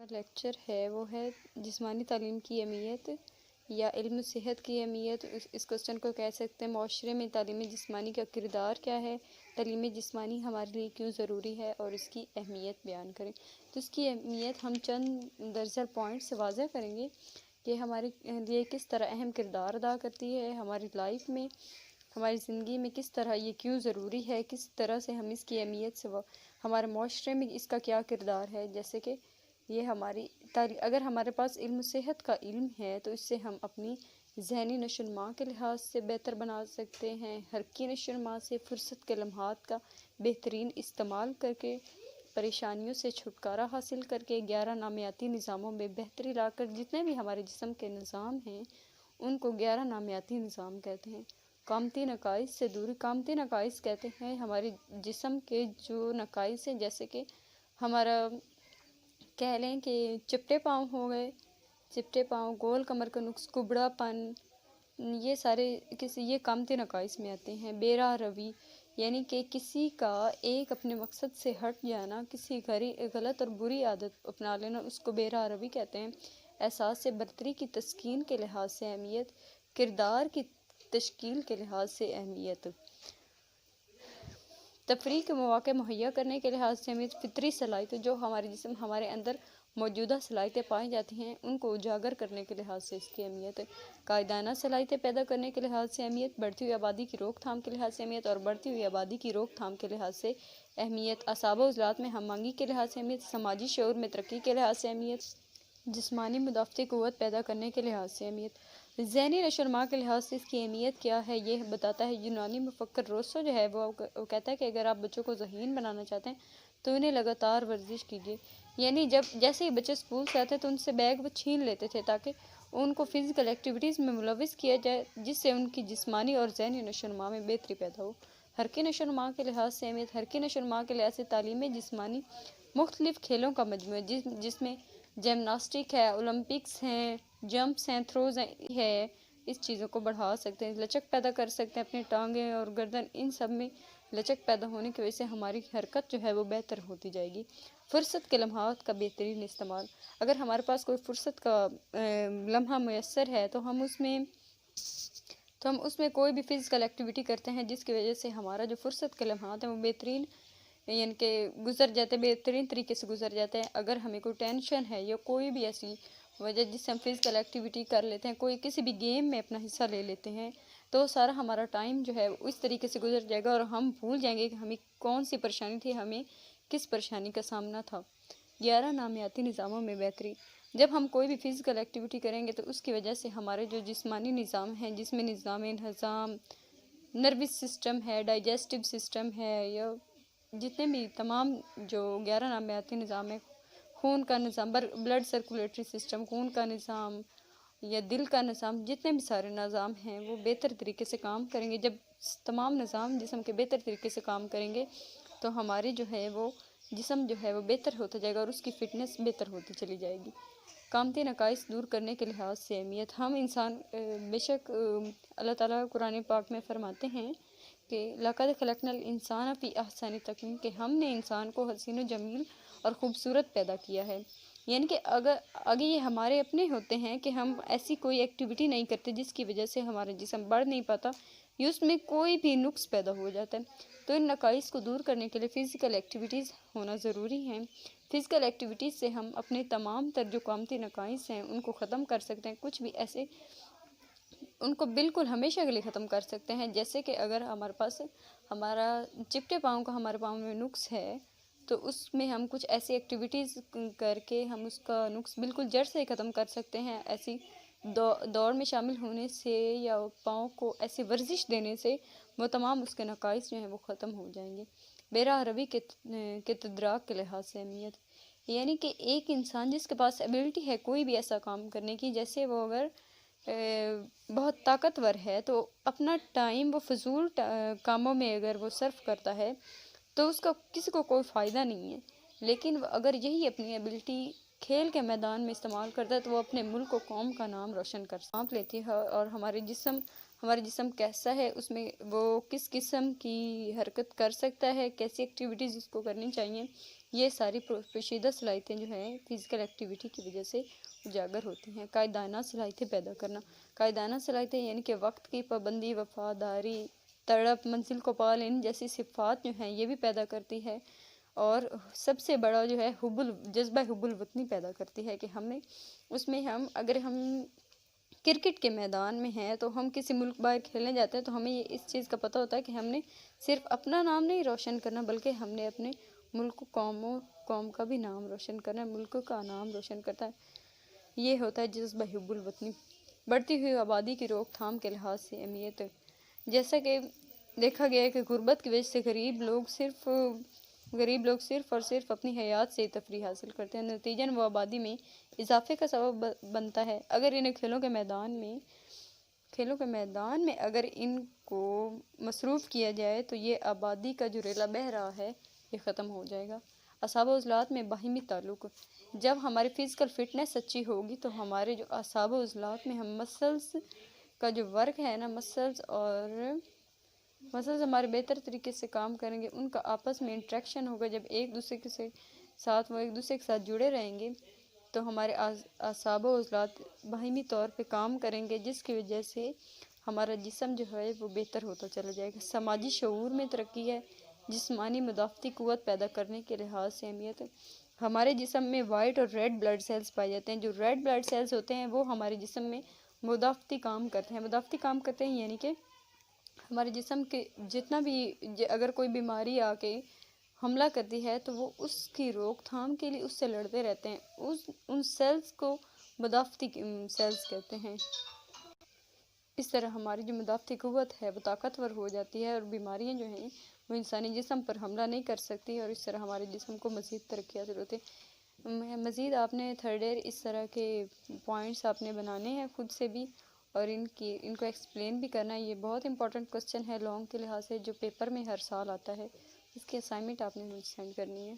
Lecture ہے وہ ہے جسمانی تعلیم کی اہمیت یا علم صحت کی اہمیت۔ اس کوسچن کو کہہ سکتے ہیں معاشرے میں تعلیم جسمانی کا کردار کیا ہے، تعلیم جسمانی ہمارے لیے کیوں ضروری ہے اور اس کی اہمیت بیان کریں۔ تو اس کی اہمیت ہم چند درجہ پوائنٹ سے واضح کریں گے کہ ہمارے لیے کس طرح اہم کردار ادا کرتی ہے، ہماری لائف میں، ہماری زندگی میں کس طرح یہ کیوں ضروری ہے، کس طرح سے ہم اس کی اہمیت سے ہمارے معاشرے میں اس کا کیا کردار ہے۔ جیسے کہ یہ ہماری اگر ہمارے پاس علم صحت کا علم ہے تو اس سے ہم اپنی ذہنی نشو و نما کے لحاظ سے بہتر بنا سکتے ہیں، حرکی نشو و نما سے، فرصت کے لمحات کا بہترین استعمال کر کے، پریشانیوں سے چھٹکارا حاصل کر کے، 11 نامیاتی نظاموں میں بہتری لا کر، جتنے بھی ہمارے جسم کے نظام ہیں ان کو 11 نامیاتی نظام کہتے ہیں۔ قامتی نقائص سے دوری، قامتی نقائص کہتے ہیں ہمارے جسم کے جو نقائص ہیں، جیسے کہ ہمارا کہہ لیں کہ چپٹے پاؤں ہو گئے، چپٹے پاؤں، گول کمر کا نقص، کبڑا پن، یہ سارے یہ قامتی نقائص میں آتے ہیں۔ بے راہ روی یعنی کہ کسی کا ایک اپنے مقصد سے ہٹ جانا، کسی غلط اور بری عادت اپنا لینا، اس کو بے راہ روی کہتے ہیں۔ احساس برتری کی تسکین کے لحاظ سے اہمیت، کردار کی تشکیل کے لحاظ سے اہمیت، تفریح کے مواقع مہیا کرنے کے لحاظ سے اہمیت، فطری صلاحیتیں جو ہمارے اندر موجودہ صلاحیتیں پائی جاتی ہیں ان کو اجاگر کرنے کے لحاظ سے اس کی اہمیت ہے، قائدانہ صلاحیتیں پیدا کرنے کے لحاظ سے اہمیت، بڑھتی ہوئی آبادی کی روک تھام کے لحاظ سے اہمیت اور بڑھتی ہوئی آبادی کی روک تھام کے لحاظ سے اہمیت، اعصاب و عضلات میں ہم آہنگی کے لحاظ سے اہمیت، سماجی شعور میں ترقی کے لحاظ سے اہمیت، جسمانی مدافعتی قوت پیدا کرنے کے لحاظ سے اہمیت، ذہنی نشو و نما کے لحاظ سے اس کی اہمیت کیا ہے یہ بتاتا ہے یونانی مفکر روسو جو ہے وہ کہتا ہے کہ اگر آپ بچوں کو ذہین بنانا چاہتے ہیں تو انہیں لگاتار ورزش کیجیے۔ یعنی جیسے ہی بچے اسکول سے آتے تو ان سے بیگ وہ چھین لیتے تھے تاکہ ان کو فزیکل ایکٹیویٹیز میں ملوث کیا جائے، جس سے ان کی جسمانی اور ذہنی نشو و نما میں بہتری پیدا ہو۔ حرکی نشو و نما کے لحاظ سے اہمیت، حرکی نشو و نما کے لحاظ سے تعلیم جسمانی مختلف کھیلوں کا مجموعہ جس میں جمناسٹک ہے، اولمپکس ہیں، جمپس ہیں، تھروز ہے، اس چیزوں کو بڑھا سکتے ہیں، لچک پیدا کر سکتے ہیں، اپنی ٹانگیں اور گردن ان سب میں لچک پیدا ہونے کی وجہ سے ہماری حرکت جو ہے وہ بہتر ہوتی جائے گی۔ فرصت کے لمحات کا بہترین استعمال، اگر ہمارے پاس کوئی فرصت کا لمحہ میسر ہے تو ہم اس میں کوئی بھی فزیکل ایکٹیویٹی کرتے ہیں جس کی وجہ سے ہمارا جو فرصت کے لمحات ہیں وہ بہترین یعنی کہ گزر جاتے، بہترین طریقے سے گزر جاتے ہیں۔ اگر ہمیں کوئی ٹینشن ہے یا کوئی بھی ایسی وجہ جس سے ہم فزیکل ایکٹیویٹی کر لیتے ہیں، کسی بھی گیم میں اپنا حصہ لے لیتے ہیں تو سارا ہمارا ٹائم جو ہے اس طریقے سے گزر جائے گا اور ہم بھول جائیں گے کہ ہمیں کون سی پریشانی تھی، ہمیں کس پریشانی کا سامنا تھا۔ 11 نامیاتی نظاموں میں بہتری، جب ہم کوئی بھی فزیکل ایکٹیویٹی کریں گے تو اس کی وجہ سے ہمارے جو جسمانی نظام ہیں، جس میں نظام انہضام، نروس سسٹم ہے، ڈائجسٹو سسٹم ہے، یا جتنے بھی تمام جو 11 نامیاتی نظام ہیں، خون کا نظام، بلڈ سرکولیٹری سسٹم، خون کا نظام یا دل کا نظام، جتنے بھی سارے نظام ہیں وہ بہتر طریقے سے کام کریں گے۔ جب تمام نظام جسم کے بہتر طریقے سے کام کریں گے تو ہمارے جو ہے وہ جسم جو ہے وہ بہتر ہوتا جائے گا اور اس کی فٹنس بہتر ہوتی چلی جائے گی۔ قامتی نقائص دور کرنے کے لحاظ سے اہمیت، ہم انسان بے شک اللہ تعالیٰ قرآن پاک میں فرماتے ہیں کہ لَقَدْ خَلَقْنَا الْإِنسَانَ فِي أَحْسَنِ تَقْوِيمٍ، کہ ہم نے انسان کو حسین و جمیل اور خوبصورت پیدا کیا ہے۔ یعنی کہ اگر یہ ہمارے اپنے ہوتے ہیں کہ ہم ایسی کوئی ایکٹیویٹی نہیں کرتے جس کی وجہ سے ہمارا جسم بڑھ نہیں پاتا یا اس میں کوئی بھی نقص پیدا ہو جاتا ہے، تو ان نقائص کو دور کرنے کے لیے فزیکل ایکٹیویٹیز ہونا ضروری ہیں۔ فزیکل ایکٹیویٹیز سے ہم اپنے تمام تر جو قامتی نقائص ہیں ان کو ختم کر سکتے ہیں، کچھ بھی ایسے ان کو بالکل ہمیشہ کے لیے ختم کر سکتے ہیں۔ جیسے کہ اگر ہمارے پاس ہمارا چپٹے پاؤں کا ہمارے پاؤں میں نقص ہے تو اس میں ہم کچھ ایسی ایکٹیویٹیز کر کے ہم اس کا نقص بالکل جڑ سے ختم کر سکتے ہیں۔ ایسی دوڑ میں شامل ہونے سے یا پاؤں کو ایسی ورزش دینے سے وہ تمام اس کے نقائص جو ہیں وہ ختم ہو جائیں گے۔ بے راہ روی کے تدراک کے لحاظ سے اہمیت، یعنی کہ ایک انسان جس کے پاس ایبلٹی ہے کوئی بھی ایسا کام کرنے کی، جیسے وہ اگر بہت طاقتور ہے تو اپنا ٹائم وہ فضول کاموں میں اگر وہ صرف کرتا ہے تو اس کا کسی کو کوئی فائدہ نہیں ہے، لیکن اگر یہی اپنی ایبلٹی کھیل کے میدان میں استعمال کرتا ہے تو وہ اپنے ملک و قوم کا نام روشن کر سانپ لیتی ہے اور ہمارا جسم کیسا ہے، اس میں وہ کس قسم کی حرکت کر سکتا ہے، کیسی ایکٹیویٹیز اس کو کرنی چاہیے، یہ ساری پوشیدہ صلاحیتیں جو ہیں فزیکل ایکٹیویٹی کی وجہ سے اجاگر ہوتی ہیں۔ قائدانہ صلاحیتیں پیدا کرنا، قائدانہ صلاحیتیں یعنی کہ وقت کی پابندی، وفاداری، تڑپ، منزل کو پا لینے جیسی صفات جو ہیں یہ بھی پیدا کرتی ہے، اور سب سے بڑا جو ہے جذبہ حب الوطنی پیدا کرتی ہے کہ ہمیں اس میں اگر ہم کرکٹ کے میدان میں ہیں تو ہم کسی ملک باہر کھیلنے جاتے ہیں تو ہمیں یہ اس چیز کا پتہ ہوتا ہے کہ ہم نے صرف اپنا نام نہیں روشن کرنا بلکہ ہم نے اپنے ملک قوم کا بھی نام روشن کرنا ہے، ملک کا نام روشن کرتا ہے۔ یہ ہوتا ہے جذبہ حب الوطنی۔ بڑھتی ہوئی آبادی کی روک تھام کے لحاظ سے اہمیت، جیسا کہ دیکھا گیا ہے کہ غربت کی وجہ سے غریب لوگ صرف اور صرف اپنی حیات سے ہی تفریح حاصل کرتے ہیں، نتیجاً وہ آبادی میں اضافے کا سبب بنتا ہے۔ اگر انہیں کھیلوں کے میدان میں اگر ان کو مصروف کیا جائے تو یہ آبادی کا جو ریلا بہہ رہا ہے یہ ختم ہو جائے گا۔ اعصاب و عضلات میں باہمی تعلق، جب ہماری فزیکل فٹنس اچھی ہوگی تو ہمارے جو اعصاب و عضلات میں ہم مسلز کا جو ورک ہے نا، مسلز ہمارے بہتر طریقے سے کام کریں گے، ان کا آپس میں انٹریکشن ہوگا، جب ایک دوسرے کے ساتھ جڑے رہیں گے تو ہمارے اعصاب و عضلات باہمی طور پہ کام کریں گے، جس کی وجہ سے ہمارا جسم جو ہے وہ بہتر ہوتا چلا جائے گا۔ سماجی شعور میں ترقی ہے، جسمانی مدافعتی قوت پیدا کرنے کے لحاظ سے اہمیت ہے۔ ہمارے جسم میں وائٹ اور ریڈ بلڈ سیلز پائے جاتے ہیں۔ جو ریڈ بلڈ سیلز ہوتے ہیں وہ ہمارے جسم میں مدافعتی کام کرتے ہیں یعنی کہ ہمارے جسم کے جتنا بھی اگر کوئی بیماری آ کے حملہ کرتی ہے تو وہ اس کی روک تھام کے لیے اس سے لڑتے رہتے ہیں، ان سیلز کو مدافعتی سیلز کہتے ہیں۔ اس طرح ہماری جو مدافعتی قوت ہے وہ طاقتور ہو جاتی ہے اور بیماریاں جو ہیں وہ انسانی جسم پر حملہ نہیں کر سکتی، اور اس طرح ہمارے جسم کو مزید ترقی حاصل ہوتی ہے۔ مزید آپ نے تھرڈ ایئر اس طرح کے پوائنٹس آپ نے بنانے ہیں خود سے بھی، اور ان کو ایکسپلین بھی کرنا ہے۔ یہ بہت امپورٹنٹ کوسچن ہے لانگ کے لحاظ سے جو پیپر میں ہر سال آتا ہے، اس کی اسائنمنٹ آپ نے مجھے سینڈ کرنی ہے۔